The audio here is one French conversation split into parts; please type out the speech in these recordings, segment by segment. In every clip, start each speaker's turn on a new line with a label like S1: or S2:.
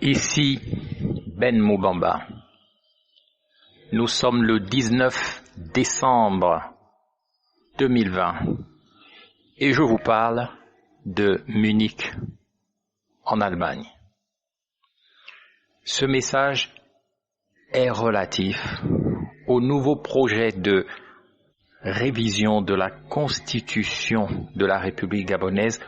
S1: Ici Ben Moubamba. Nous sommes le 19 décembre 2020 et je vous parle de Munich en Allemagne. Ce message est relatif au nouveau projet de révision de la Constitution de la République gabonaise,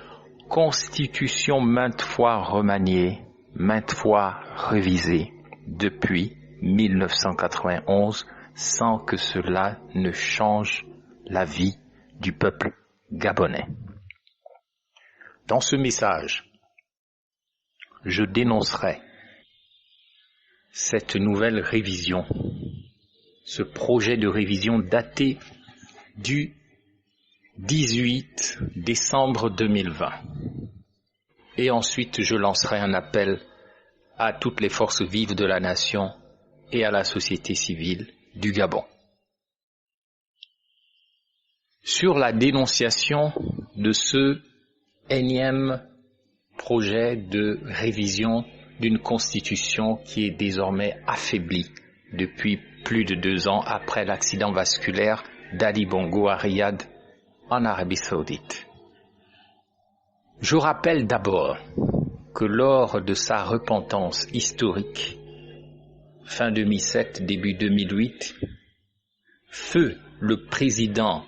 S1: Constitution maintes fois remaniée, maintes fois révisée depuis 1991 sans que cela ne change la vie du peuple gabonais. Dans ce message, je dénoncerai cette nouvelle révision, ce projet de révision daté du 18 décembre 2020. Et ensuite, je lancerai un appel à toutes les forces vives de la nation et à la société civile du Gabon. Sur la dénonciation de ce énième projet de révision d'une constitution qui est désormais affaiblie depuis plus de 2 ans après l'accident vasculaire d'Ali Bongo à Riyad en Arabie Saoudite. Je rappelle d'abord que lors de sa repentance historique, fin 2007, début 2008, feu le président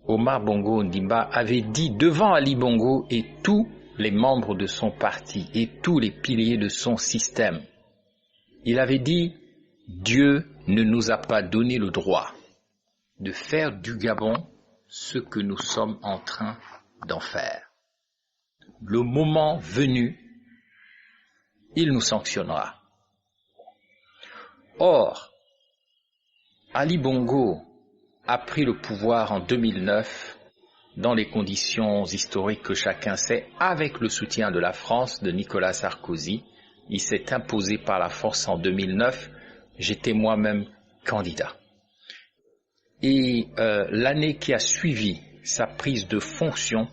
S1: Omar Bongo Ondimba avait dit devant Ali Bongo et tous les membres de son parti et tous les piliers de son système, il avait dit « Dieu ne nous a pas donné le droit de faire du Gabon ce que nous sommes en train d'en faire. Le moment venu, il nous sanctionnera. » Or, Ali Bongo a pris le pouvoir en 2009 dans les conditions historiques que chacun sait, avec le soutien de la France, de Nicolas Sarkozy. Il s'est imposé par la force en 2009. J'étais moi-même candidat. Et l'année qui a suivi sa prise de fonction,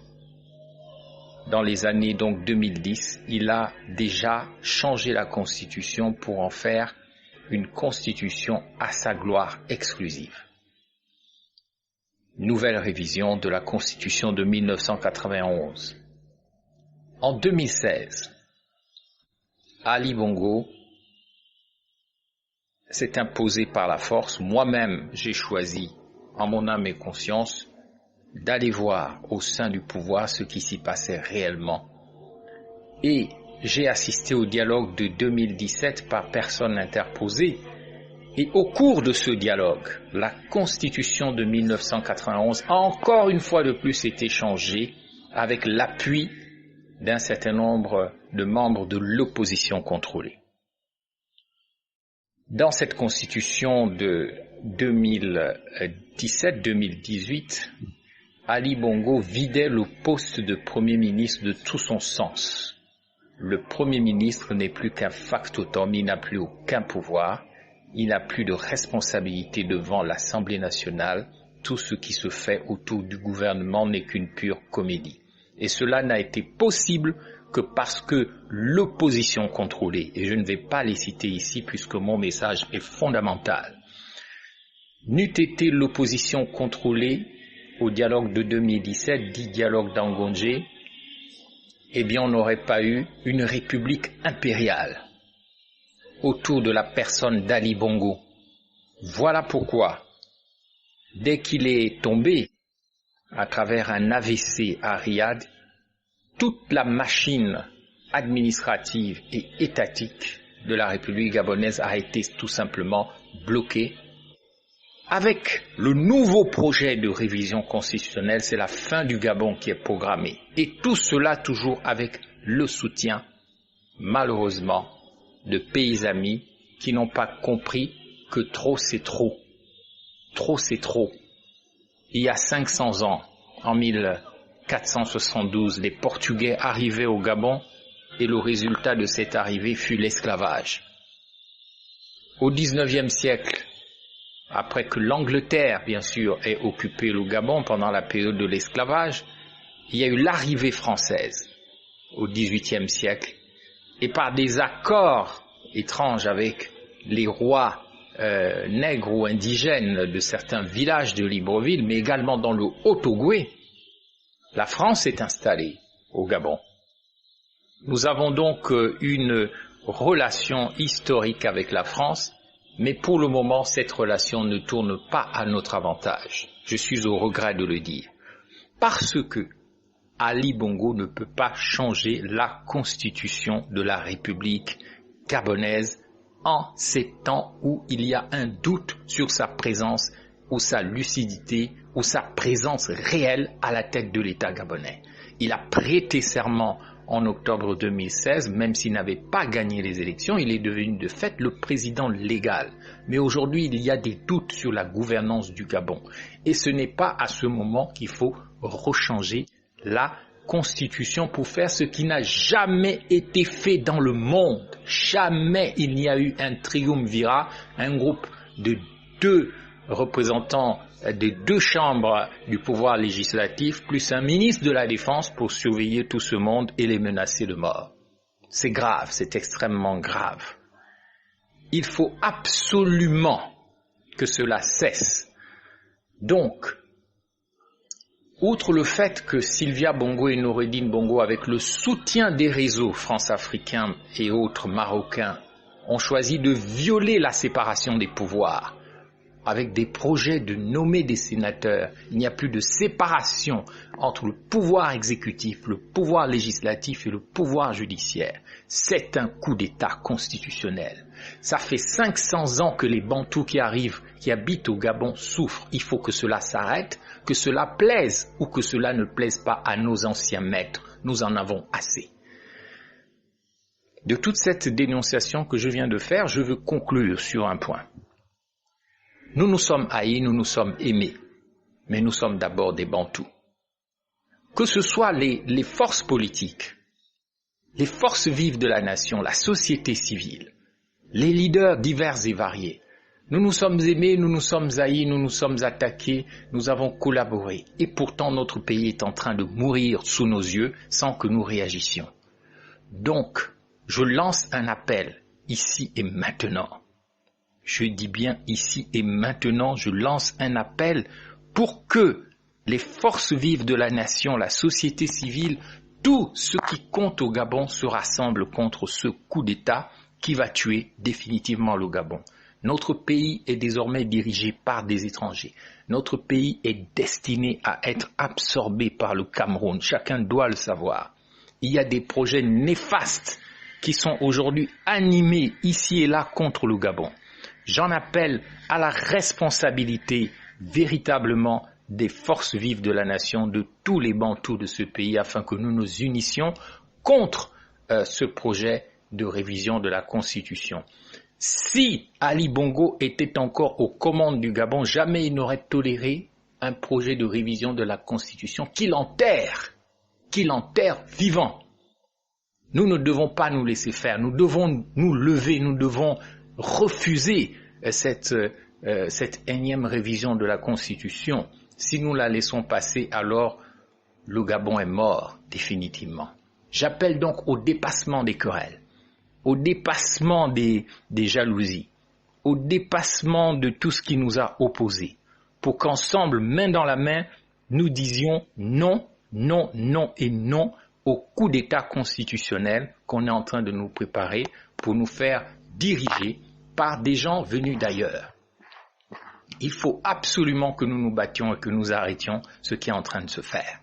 S1: dans les années donc 2010, il a déjà changé la Constitution pour en faire une Constitution à sa gloire exclusive. Nouvelle révision de la Constitution de 1991. En 2016, Ali Bongo s'est imposé par la force. Moi-même, j'ai choisi, en mon âme et conscience, d'aller voir au sein du pouvoir ce qui s'y passait réellement. Et j'ai assisté au dialogue de 2017 par personne interposée. Et au cours de ce dialogue, la Constitution de 1991 a encore une fois de plus été changée avec l'appui d'un certain nombre de membres de l'opposition contrôlée. Dans cette Constitution de 2017-2018, Ali Bongo vidait le poste de Premier ministre de tout son sens. Le Premier ministre n'est plus qu'un factotum, il n'a plus aucun pouvoir. Il n'a plus de responsabilité devant l'Assemblée nationale. Tout ce qui se fait autour du gouvernement n'est qu'une pure comédie. Et cela n'a été possible que parce que l'opposition contrôlée, et je ne vais pas les citer ici puisque mon message est fondamental, n'eût été l'opposition contrôlée au dialogue de 2017, dit dialogue d'Angondjé, eh bien on n'aurait pas eu une république impériale autour de la personne d'Ali Bongo. Voilà pourquoi, dès qu'il est tombé à travers un AVC à Riyad, toute la machine administrative et étatique de la République gabonaise a été tout simplement bloquée. Avec le nouveau projet de révision constitutionnelle, c'est la fin du Gabon qui est programmée. Et tout cela toujours avec le soutien, malheureusement, de pays amis qui n'ont pas compris que trop c'est trop. Trop c'est trop. Il y a 500 ans, en 1472, les Portugais arrivaient au Gabon et le résultat de cette arrivée fut l'esclavage. Au XIXe siècle, après que l'Angleterre, bien sûr, ait occupé le Gabon pendant la période de l'esclavage, il y a eu l'arrivée française au XVIIIe siècle et par des accords étranges avec les rois nègres ou indigènes de certains villages de Libreville, mais également dans le Haut-Ogooué, la France est installée au Gabon. Nous avons donc une relation historique avec la France, mais pour le moment, cette relation ne tourne pas à notre avantage. Je suis au regret de le dire. Parce que Ali Bongo ne peut pas changer la constitution de la République gabonaise en ces temps où il y a un doute sur sa présence ou sa lucidité ou sa présence réelle à la tête de l'État gabonais. Il a prêté serment en octobre 2016, même s'il n'avait pas gagné les élections, il est devenu de fait le président légal. Mais aujourd'hui, il y a des doutes sur la gouvernance du Gabon. Et ce n'est pas à ce moment qu'il faut rechanger la Constitution pour faire ce qui n'a jamais été fait dans le monde. Jamais il n'y a eu un triumvirat, un groupe de 2 représentants des 2 chambres du pouvoir législatif, plus un ministre de la Défense pour surveiller tout ce monde et les menacer de mort. C'est grave, c'est extrêmement grave. Il faut absolument que cela cesse. Donc, outre le fait que Sylvia Bongo et Noureddine Bongo, avec le soutien des réseaux France-Africains et autres marocains, ont choisi de violer la séparation des pouvoirs, avec des projets de nommer des sénateurs, il n'y a plus de séparation entre le pouvoir exécutif, le pouvoir législatif et le pouvoir judiciaire. C'est un coup d'État constitutionnel. Ça fait 500 ans que les Bantous qui habitent au Gabon souffrent. Il faut que cela s'arrête, que cela plaise ou que cela ne plaise pas à nos anciens maîtres. Nous en avons assez. De toute cette dénonciation que je viens de faire, je veux conclure sur un point. Nous nous sommes haïs, nous nous sommes aimés, mais nous sommes d'abord des Bantous. Que ce soit les forces politiques, les forces vives de la nation, la société civile, les leaders divers et variés, nous nous sommes aimés, nous nous sommes haïs, nous nous sommes attaqués, nous avons collaboré. Et pourtant notre pays est en train de mourir sous nos yeux sans que nous réagissions. Donc, je lance un appel ici et maintenant. Je dis bien ici et maintenant, je lance un appel pour que les forces vives de la nation, la société civile, tout ce qui compte au Gabon se rassemble contre ce coup d'État qui va tuer définitivement le Gabon. Notre pays est désormais dirigé par des étrangers. Notre pays est destiné à être absorbé par le Cameroun. Chacun doit le savoir. Il y a des projets néfastes qui sont aujourd'hui animés ici et là contre le Gabon. J'en appelle à la responsabilité véritablement des forces vives de la nation, de tous les Bantous de ce pays, afin que nous nous unissions contre ce projet de révision de la Constitution. Si Ali Bongo était encore aux commandes du Gabon, jamais il n'aurait toléré un projet de révision de la Constitution qu'il enterre vivant. Nous ne devons pas nous laisser faire, nous devons nous lever, nous devons refuser cette énième révision de la Constitution. Si nous la laissons passer, alors le Gabon est mort définitivement. J'appelle donc au dépassement des querelles, au dépassement des jalousies, au dépassement de tout ce qui nous a opposés, pour qu'ensemble, main dans la main, nous disions non, non, non et non au coup d'État constitutionnel qu'on est en train de nous préparer pour nous faire diriger par des gens venus d'ailleurs. Il faut absolument que nous nous battions et que nous arrêtions ce qui est en train de se faire.